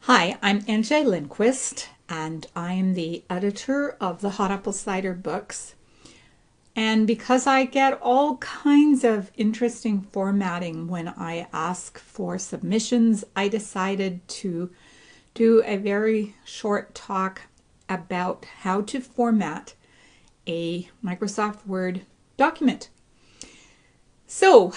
Hi, I'm NJ Lindquist, and I'm the editor of the Hot Apple Cider books. And because I get all kinds of interesting formatting when I ask for submissions, I decided to do a very short talk about how to format a Microsoft Word document. So,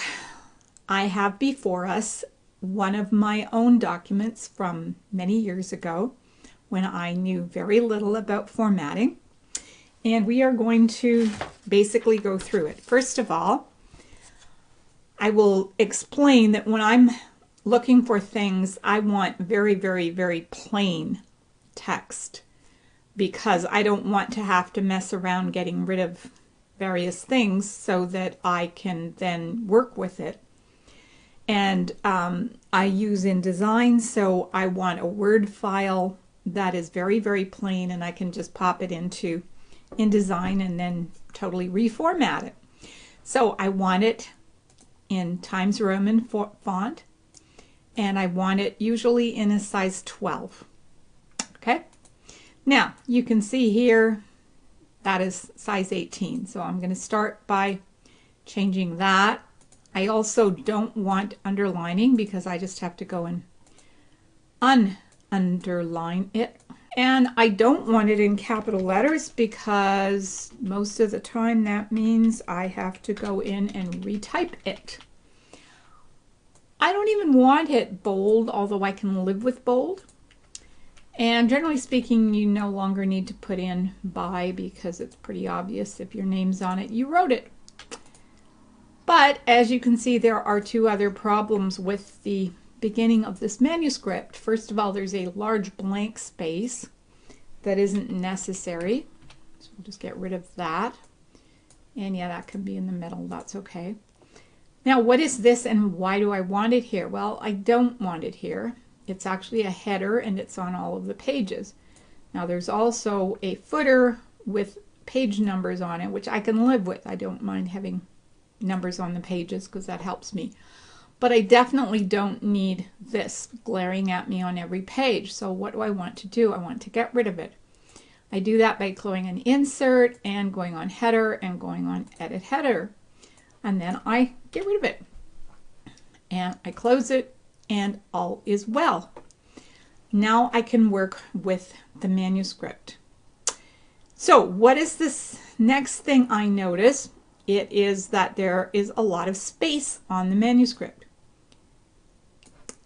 I have before us one of my own documents from many years ago when I knew very little about formatting. And we are going to basically go through it. First of all, I will explain that when I'm looking for things, I want very, very, very plain text because I don't want to have to mess around getting rid of various things so that I can then work with it. And I use InDesign, so I want a Word file that is very, very plain, and I can just pop it into InDesign and then totally reformat it. So I want it in Times Roman font, and I want it usually in a size 12. Okay? Now, you can see here that is size 18, so I'm going to start by changing that. I also don't want underlining because I just have to go and underline it. And I don't want it in capital letters because most of the time that means I have to go in and retype it. I don't even want it bold, although I can live with bold. And generally speaking, you no longer need to put in by because it's pretty obvious if your name's on it, you wrote it. But as you can see, there are two other problems with the beginning of this manuscript. First of all, there's a large blank space that isn't necessary. So we'll just get rid of that. And yeah, that can be in the middle. That's okay. Now, what is this and why do I want it here? Well, I don't want it here. It's actually a header and it's on all of the pages. Now, there's also a footer with page numbers on it, which I can live with. I don't mind having numbers on the pages because that helps me. But I definitely don't need this glaring at me on every page. So what do I want to do? I want to get rid of it. I do that by going on Insert and going on Header and going on Edit Header. And then I get rid of it. And I close it and all is well. Now I can work with the manuscript. So what is this next thing I notice? It is that there is a lot of space on the manuscript.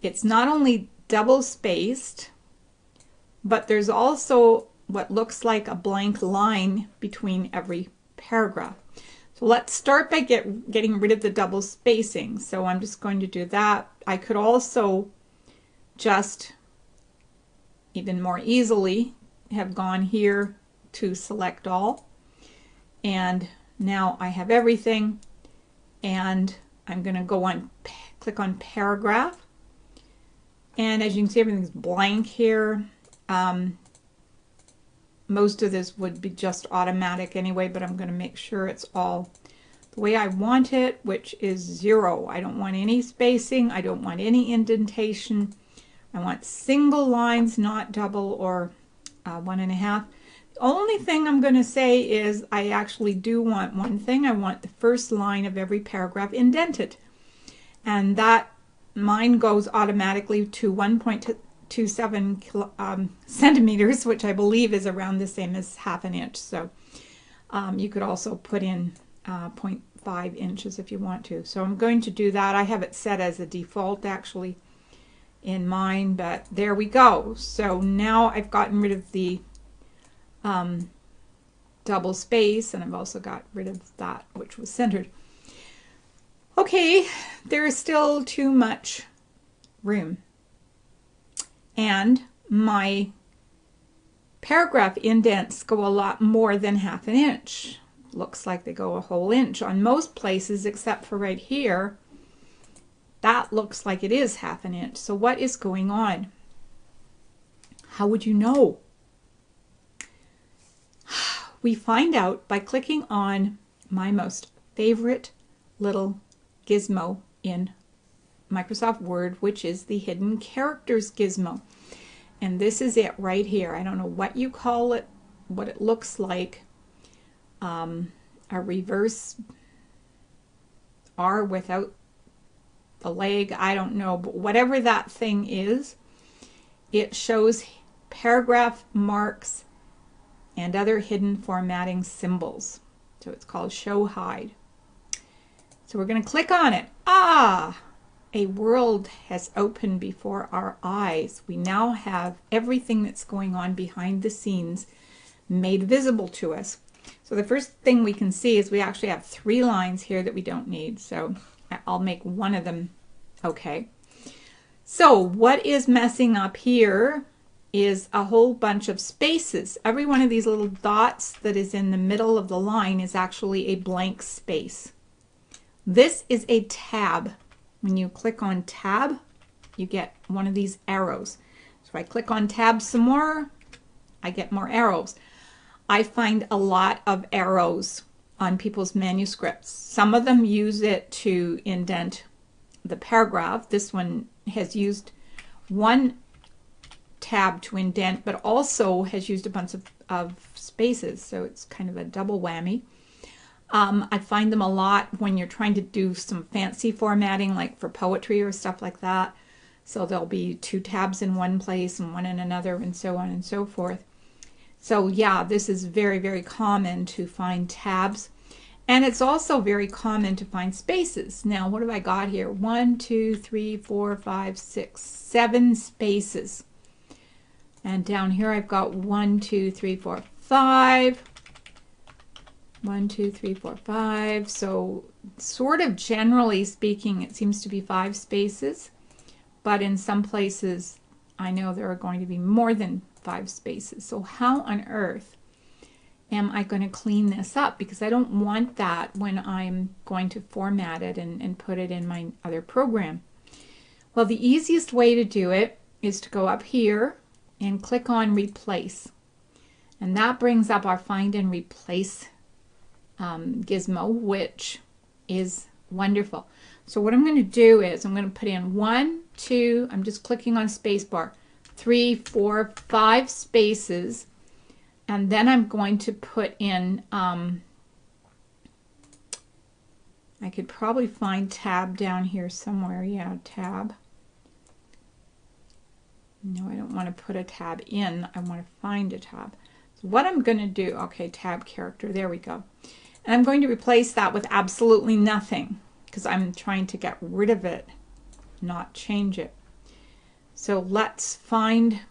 It's not only double spaced, but there's also what looks like a blank line between every paragraph. So let's start by getting rid of the double spacing. So I'm just going to do that. I could also just even more easily have gone here to select all, and now I have everything, and I'm going to go on, click on paragraph, and as you can see, everything's blank here. Most of this would be just automatic anyway, but I'm going to make sure it's all the way I want it, which is 0. I don't want any spacing. I don't want any indentation. I want single lines, not double or 1.5. The only thing I'm going to say is I actually do want one thing. I want the first line of every paragraph indented. And that mine goes automatically to 1.27 centimeters, which I believe is around the same as ½ an inch. So you could also put in 0.5 inches if you want to. So I'm going to do that. I have it set as a default actually in mine, but there we go. So now I've gotten rid of the double space, and I've also got rid of that which was centered. Okay, there is still too much room, and my paragraph indents go a lot more than ½ an inch. Looks like they go a whole inch on most places except for right here. That looks like it is ½ an inch. So what is going on? How would you know? We find out by clicking on my most favorite little gizmo in Microsoft Word, which is the hidden characters gizmo. and this is it right here. I don't know what you call it, what it looks like. A reverse R without the leg, I don't know, but whatever that thing is, it shows paragraph marks and other hidden formatting symbols. So it's called Show Hide. So we're going to click on it. Ah! A world has opened before our eyes. We now have everything that's going on behind the scenes made visible to us. So the first thing we can see is we actually have 3 lines here that we don't need. So I'll make one of them okay. So what is messing up here is a whole bunch of spaces. Every one of these little dots that is in the middle of the line is actually a blank space. This is a tab. When you click on tab, you get one of these arrows. So if I click on tab some more, I get more arrows. I find a lot of arrows on people's manuscripts. Some of them use it to indent the paragraph. This one has used one tab to indent, but also has used a bunch of spaces, so it's kind of a double whammy. I find them a lot when you're trying to do some fancy formatting, like for poetry or stuff like that. So there'll be 2 tabs in one place and one in another, and so on and so forth. So yeah, this is very, very common to find tabs. And it's also very common to find spaces. Now, what have I got here? 1, 2, 3, 4, 5, 6, 7 spaces. And down here I've got 1, 2, 3, 4, 5. 1, 2, 3, 4, 5. So sort of generally speaking, it seems to be 5 spaces. But in some places, I know there are going to be more than 5 spaces. So how on earth am I going to clean this up? Because I don't want that when I'm going to format it and put it in my other program. Well, the easiest way to do it is to go up here and click on Replace. And that brings up our Find and Replace gizmo, which is wonderful. So what I'm going to do is I'm going to put in 1, 2, I'm just clicking on spacebar, 3, 4, 5 spaces, and then I'm going to put in, I could probably find tab down here somewhere. Yeah, tab. No, I don't want to put a tab in. I want to find a tab. So what I'm going to do, okay, tab character, there we go. And I'm going to replace that with absolutely nothing because I'm trying to get rid of it, not change it. So let's find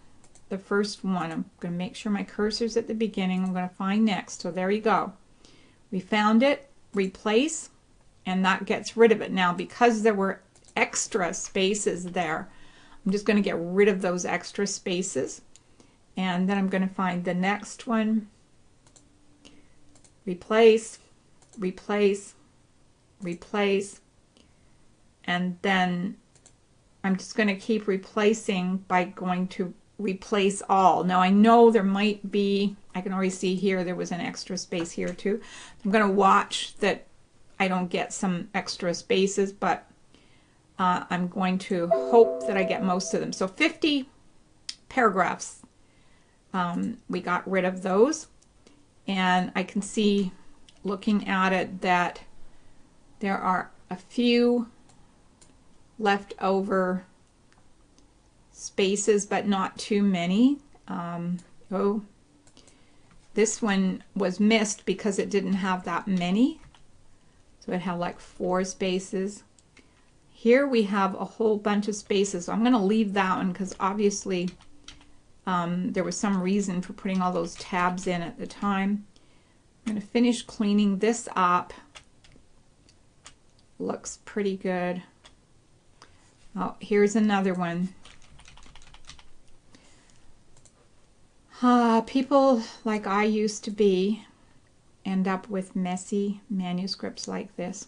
the first one. I'm going to make sure my cursor's at the beginning. I'm going to find next. So there you go. We found it, replace, and that gets rid of it. Now, because there were extra spaces there, I'm just going to get rid of those extra spaces. And then I'm going to find the next one, replace, replace, replace, and then I'm just going to keep replacing by going to replace all. Now I know there might be, I can already see here there was an extra space here too. I'm going to watch that I don't get some extra spaces, but I'm going to hope that I get most of them. So 50 paragraphs, we got rid of those, and I can see looking at it that there are a few left over spaces, but not too many. Oh, this one was missed because it didn't have that many. So it had like 4 spaces. Here we have a whole bunch of spaces. So I'm going to leave that one because obviously there was some reason for putting all those tabs in at the time. I'm going to finish cleaning this up. Looks pretty good. Oh, here's another one. People like I used to be end up with messy manuscripts like this.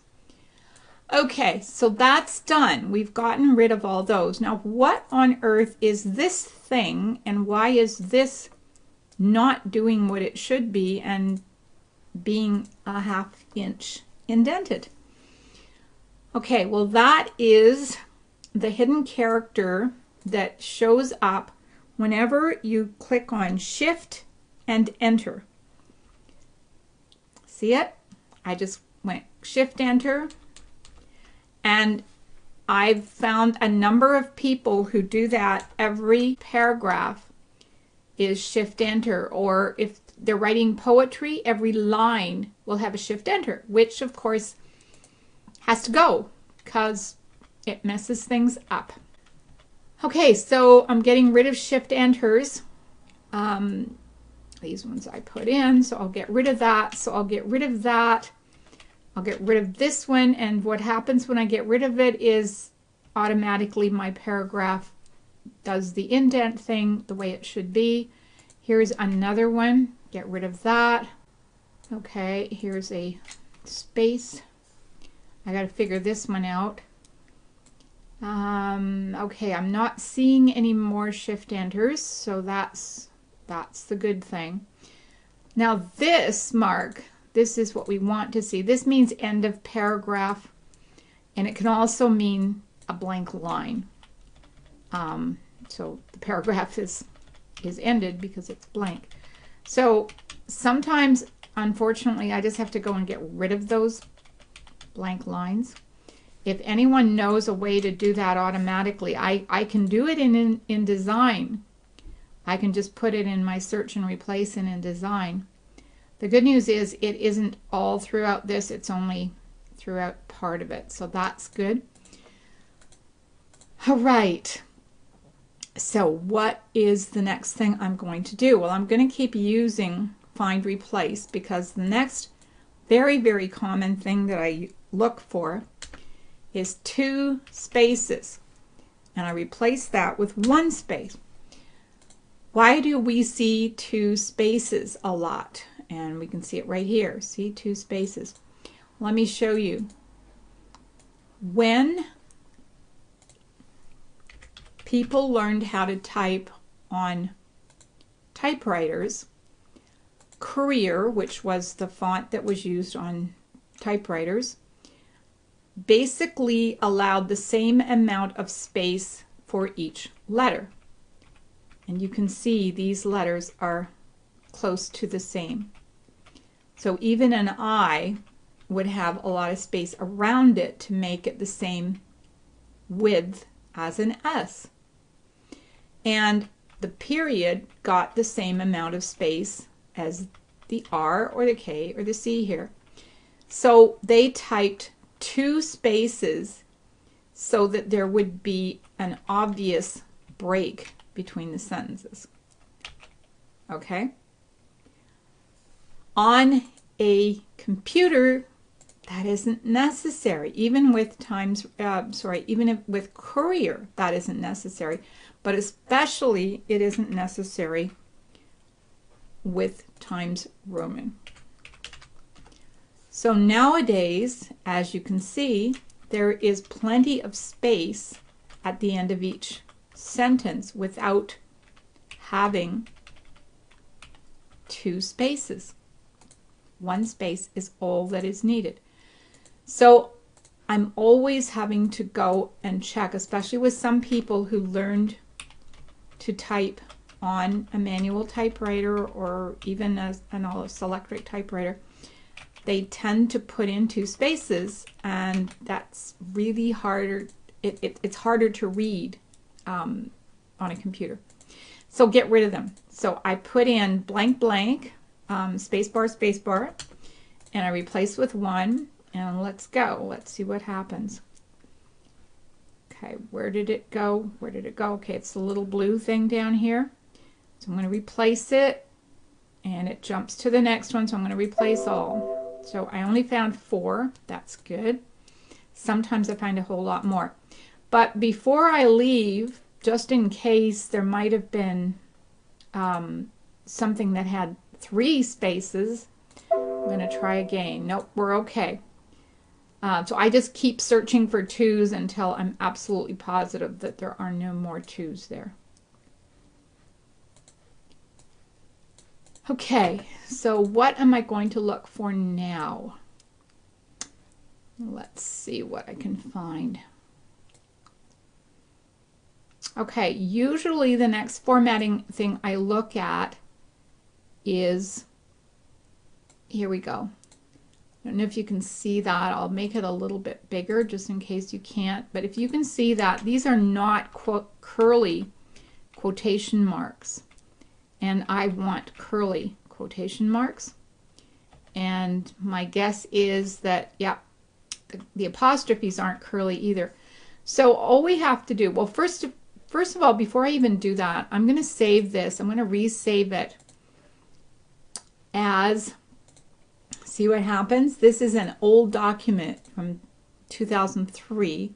Okay, so that's done. We've gotten rid of all those. Now, what on earth is this thing, and why is this not doing what it should be and being a ½ inch indented? Okay, well, that is the hidden character that shows up whenever you click on Shift and Enter. See it? I just went Shift Enter, and I've found a number of people who do that. Every paragraph is Shift Enter, or if they're writing poetry, every line will have a Shift Enter, which of course has to go because it messes things up. Okay, so I'm getting rid of Shift Enters. These ones I put in, so I'll get rid of that. So I'll get rid of that. I'll get rid of this one, and what happens when I get rid of it is automatically my paragraph does the indent thing the way it should be. Here's another one. Get rid of that. Okay, here's a space. I got to figure this one out. Okay, I'm not seeing any more Shift Enters, so that's the good thing. Now this mark, this is what we want to see. This means end of paragraph, and it can also mean a blank line. So the paragraph is ended because it's blank. So sometimes, unfortunately, I just have to go and get rid of those blank lines. If anyone knows a way to do that automatically, I can do it in InDesign. I can just put it in my search and replace in InDesign. The good news is it isn't all throughout this, it's only throughout part of it. So that's good. All right. So what is the next thing I'm going to do? Well, I'm going to keep using Find Replace, because the next very, very common thing that I look for is 2 spaces. And I replace that with 1 space. Why do we see 2 spaces a lot? And we can see it right here. See, 2 spaces. Let me show you. When people learned how to type on typewriters, Courier, which was the font that was used on typewriters, basically allowed the same amount of space for each letter. And you can see these letters are close to the same. So even an I would have a lot of space around it to make it the same width as an S. And the period got the same amount of space as the R or the K or the C here. So they typed 2 spaces so that there would be an obvious break between the sentences. Okay? On a computer, that isn't necessary. Even with with Courier, that isn't necessary. But especially, it isn't necessary with Times Roman. So nowadays, as you can see, there is plenty of space at the end of each sentence without having 2 spaces. 1 space is all that is needed. So I'm always having to go and check, especially with some people who learned to type on a manual typewriter or even an all-electric typewriter. They tend to put in 2 spaces, and that's really harder. It's harder to read on a computer. So get rid of them. So I put in blank blank, spacebar, spacebar, and I replace with 1, and let's go. Let's see what happens. Okay, where did it go? Where did it go? Okay, it's the little blue thing down here. So I'm going to replace it, and it jumps to the next one, so I'm going to replace all. So I only found 4. That's good. Sometimes I find a whole lot more. But before I leave, just in case there might have been something that had 3 spaces, I'm going to try again. Nope, we're okay. So I just keep searching for 2s until I'm absolutely positive that there are no more 2s there. Okay, so what am I going to look for now? Let's see what I can find. Okay, usually the next formatting thing I look at is, here we go. I don't know if you can see that. I'll make it a little bit bigger just in case you can't. But if you can see that, these are not curly quotation marks. And I want curly quotation marks. And my guess is that, yeah, the apostrophes aren't curly either. So all we have to do, well, first of all, before I even do that, I'm going to save this. I'm going to resave it as, see what happens? This is an old document from 2003.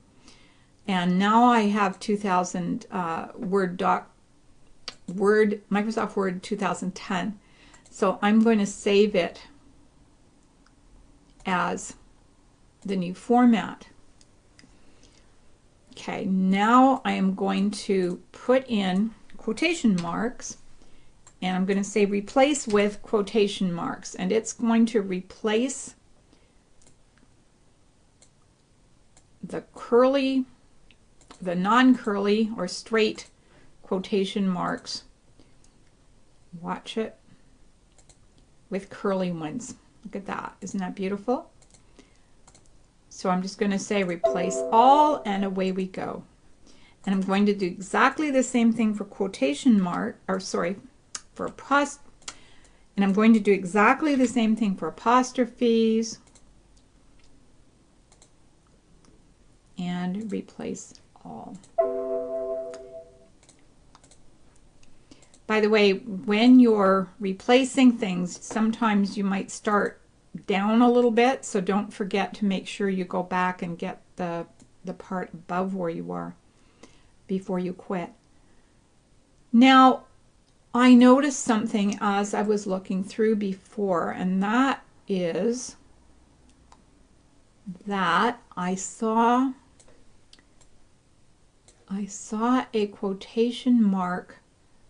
And now I have 2000 Microsoft Word 2010. So I'm going to save it as the new format. Okay, now I am going to put in quotation marks, and I'm going to say replace with quotation marks, and it's going to replace the curly, the non-curly or straight quotation marks, watch it, with curly ones. Look at that, isn't that beautiful? So I'm just going to say replace all, and away we go. And I'm going to do exactly the same thing for quotation mark, or sorry, for apostrophe. And I'm going to do exactly the same thing for apostrophes and replace all. By the way, when you're replacing things, sometimes you might start down a little bit, so don't forget to make sure you go back and get the part above where you are before you quit. Now, I noticed something as I was looking through before, and that is that I saw a quotation mark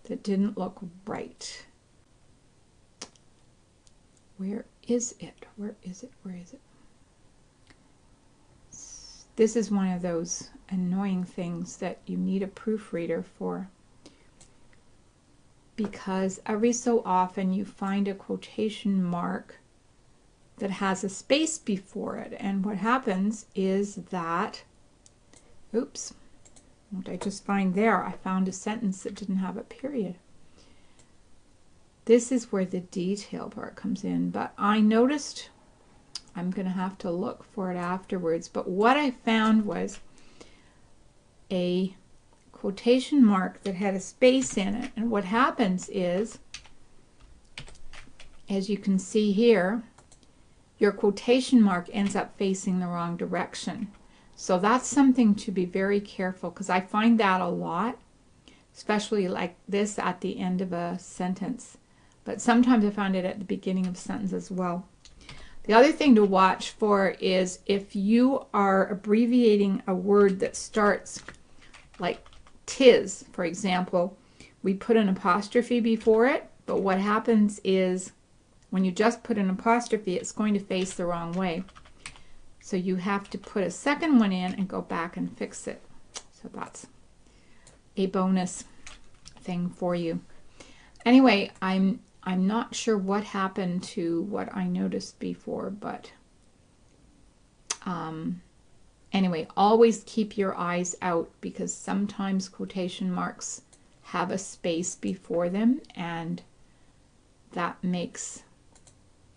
that didn't look right. Where is it? Where is it? Where is it? This is one of those annoying things that you need a proofreader for, because every so often you find a quotation mark that has a space before it, and what happens is that, oops, what did I just find there? I found a sentence that didn't have a period. This is where the detail part comes in, but I noticed, I'm going to have to look for it afterwards, but what I found was a quotation mark that had a space in it, and what happens is, as you can see here, your quotation mark ends up facing the wrong direction. So that's something to be very careful, because I find that a lot, especially like this at the end of a sentence. But sometimes I find it at the beginning of a sentence as well. The other thing to watch for is if you are abbreviating a word that starts like tis, for example, we put an apostrophe before it, but what happens is when you just put an apostrophe, it's going to face the wrong way. So you have to put a second one in and go back and fix it. So that's a bonus thing for you. Anyway, I'm not sure what happened to what I noticed before, but anyway, always keep your eyes out, because sometimes quotation marks have a space before them, and that makes,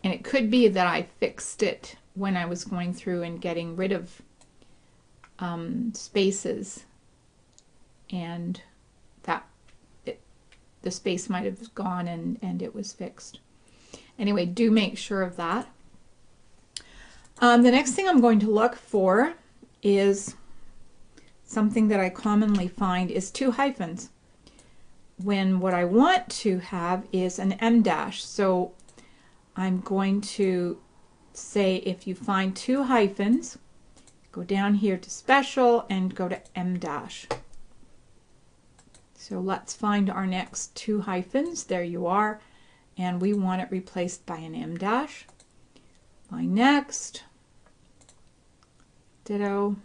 and it could be that I fixed it when I was going through and getting rid of spaces, and that the space might have gone and it was fixed. Anyway, do make sure of that. The next thing I'm going to look for is something that I commonly find is two hyphens, when what I want to have is an M dash. So I'm going to say, if you find two hyphens, go down here to special and go to M dash. So let's find our next two hyphens. There you are. And we want it replaced by an M dash. Find next. Ditto.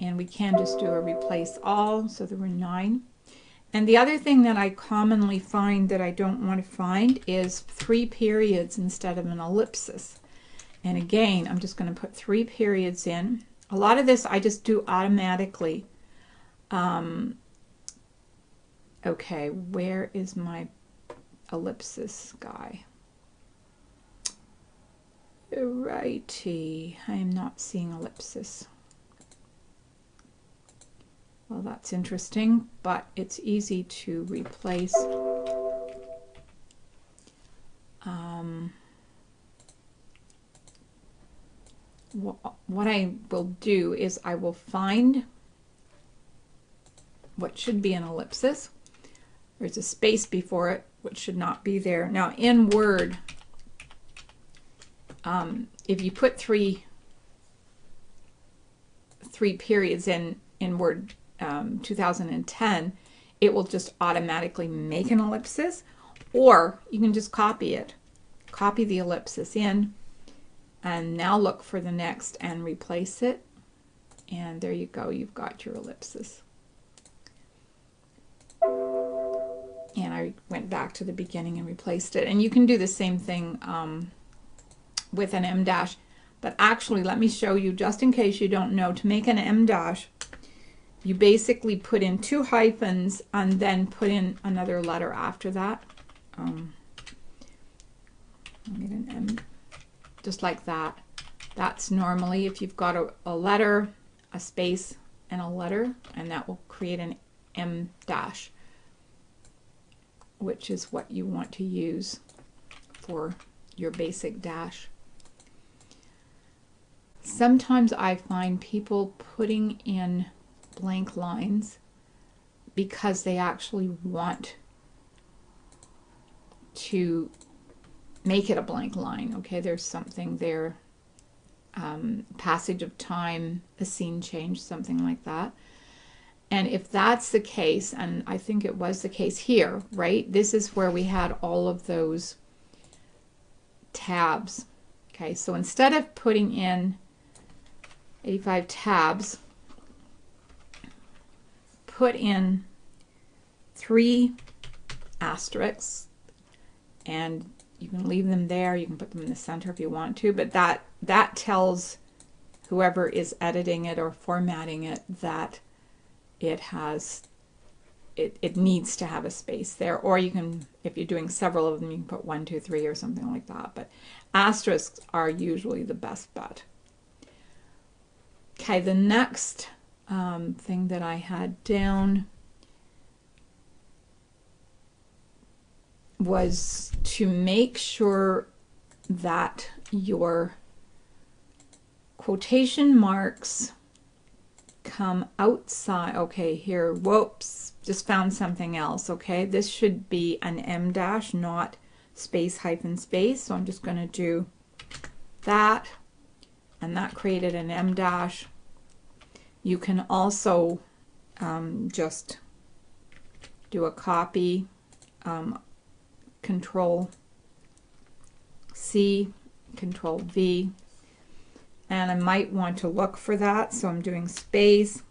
And we can just do a replace all, so there were 9. And the other thing that I commonly find that I don't want to find is 3 periods instead of an ellipsis. And again, I'm just going to put 3 periods in. A lot of this I just do automatically. Okay, where is my ellipsis guy? Righty, I am not seeing ellipsis. Well, that's interesting, but it's easy to replace. What I will do is I will find what should be an ellipsis. There's a space before it, which should not be there. Now in Word, if you put three periods in Word 2010, it will just automatically make an ellipsis, or you can just copy it. Copy the ellipsis in, and now look for the next and replace it. And there you go, you've got your ellipsis. And I went back to the beginning and replaced it. And you can do the same thing with an M dash. But actually, let me show you, just in case you don't know, to make an M dash, you basically put in 2 hyphens and then put in another letter after that. I made an M, just like that. That's normally if you've got a letter, a space, and a letter, and that will create an M dash, which is what you want to use for your basic dash. Sometimes I find people putting in blank lines because they actually want to make it a blank line. Okay, there's something there, passage of time, a scene change, something like that. And if that's the case, and I think it was the case here, right? This is where we had all of those tabs. Okay, so instead of putting in 85 tabs, put in 3 asterisks, and you can leave them there. You can put them in the center if you want to, but that tells whoever is editing it or formatting it that it needs to have a space there. Or you can, if you're doing several of them, you can put 1, 2, 3 or something like that. But asterisks are usually the best bet. Okay, the next thing that I had down was to make sure that your quotation marks come outside. Okay, here, whoops, just found something else. Okay, this should be an M dash, not space hyphen space. So I'm just going to do that, and that created an M dash. You can also just do a copy, Control C, Control V, and I might want to look for that, so I'm doing space,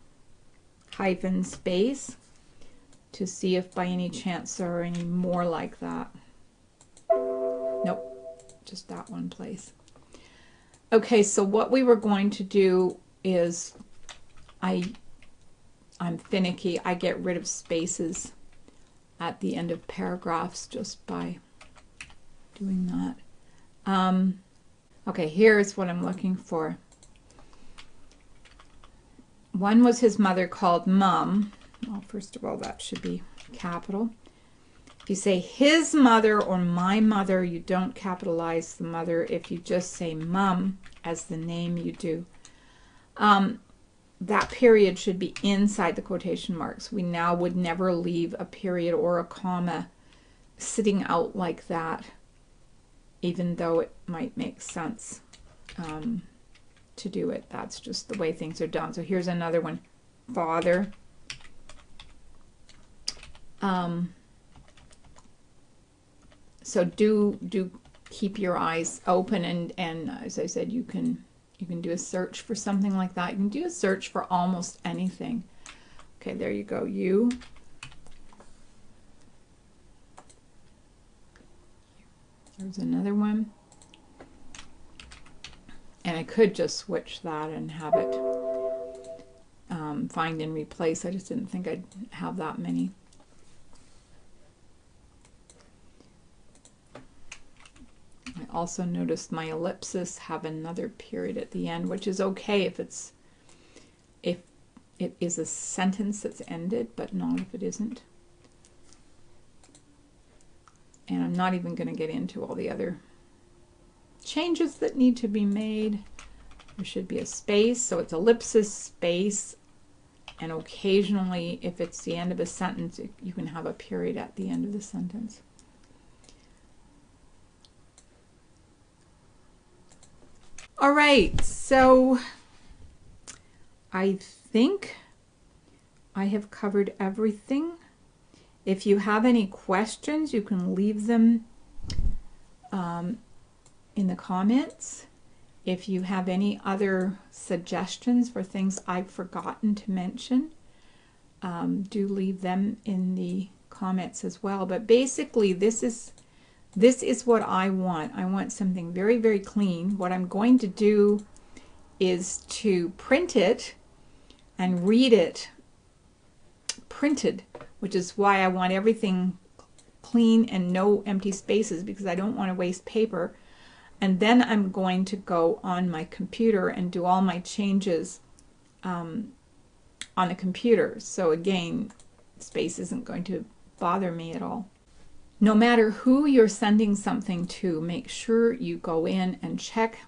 hyphen, space, to see if by any chance there are any more like that. Nope, just that one place. Okay, so what we were going to do is, I'm finicky. I get rid of spaces at the end of paragraphs just by doing that. Okay, here's what I'm looking for. One was his mother called Mom. Well, first of all, that should be capital. If you say his mother or my mother, you don't capitalize the mother. If you just say Mum as the name, you do. That period should be inside the quotation marks. We now would never leave a period or a comma sitting out like that, even though it might make sense to do it. That's just the way things are done. So here's another one, father. So do keep your eyes open, and as I said, you can You can do a search for something like that. You can do a search for almost anything. Okay, there you go. You. There's another one. And I could just switch that and have it find and replace. I just didn't think I'd have that many. I also noticed my ellipsis have another period at the end, which is okay if it is a sentence that's ended, but not if it isn't. And I'm not even going to get into all the other changes that need to be made. There should be a space, so it's ellipsis, space, and occasionally if it's the end of a sentence, you can have a period at the end of the sentence. All right, so I think I have covered everything. If you have any questions, you can leave them in the comments. If you have any other suggestions for things I've forgotten to mention, do leave them in the comments as well. But basically, this is what I want. I want something very, very clean. What I'm going to do is to print it and read it printed, which is why I want everything clean and no empty spaces, because I don't want to waste paper. And then I'm going to go on my computer and do all my changes on the computer. So again, space isn't going to bother me at all. No matter who you're sending something to, make sure you go in and check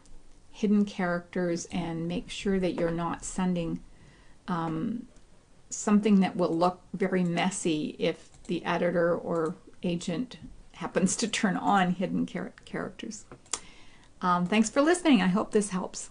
hidden characters and make sure that you're not sending something that will look very messy if the editor or agent happens to turn on hidden characters. Thanks for listening. I hope this helps.